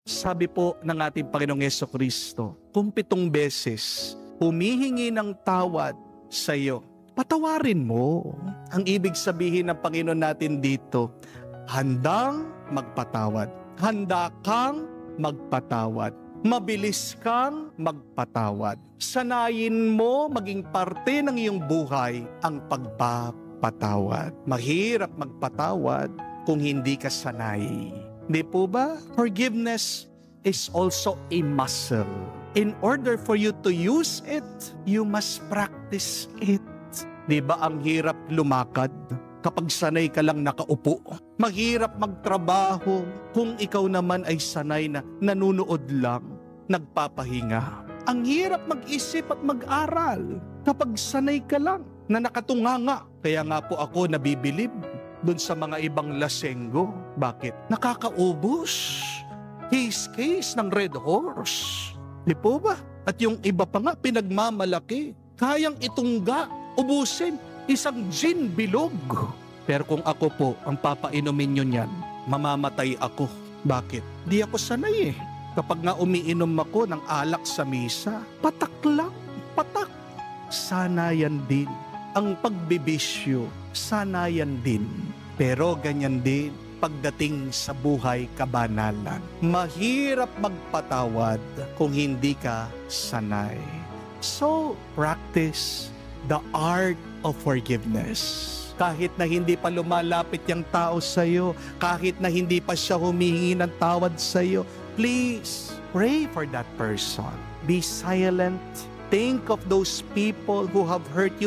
Sabi po ng ating Panginoong Jesucristo, kung 7 beses humihingi ng tawad sa iyo, patawarin mo. Ang ibig sabihin ng Panginoon natin dito, handang magpatawad. Handa kang magpatawad. Mabilis kang magpatawad. Sanayin mo maging parte ng iyong buhay ang pagpapatawad. Mahirap magpatawad kung hindi ka sanay. Di po ba? Forgiveness is also a muscle. In order for you to use it, you must practice it. Di ba ang hirap lumakad kapag sanay ka lang nakaupo? Mahirap magtrabaho kung ikaw naman ay sanay na nanunood lang, nagpapahinga. Ang hirap mag-isip at mag-aral kapag sanay ka lang na nakatunganga. Kaya nga po ako nabibilib doon sa mga ibang lasenggo. Bakit? Nakakaubos. Case ng Red Horse. Di po ba? At yung iba pa nga pinagmamalaki. Kayang itungga, ubusin, isang gin bilog. Pero kung ako po ang papainumin nyo niyan, mamamatay ako. Bakit? Di ako sanay eh. Kapag nga umiinom ako ng alak sa misa, patak lang, patak. Sanayan din. Ang pagbibisyo, sanayan din. Pero ganyan din pagdating sa buhay kabanalan. Mahirap magpatawad kung hindi ka sanay. So, practice the art of forgiveness. Kahit na hindi pa lumalapit yung tao sa iyo, kahit na hindi pa siya humihingi ng tawad sa iyo, please pray for that person. Be silent. Think of those people who have hurt you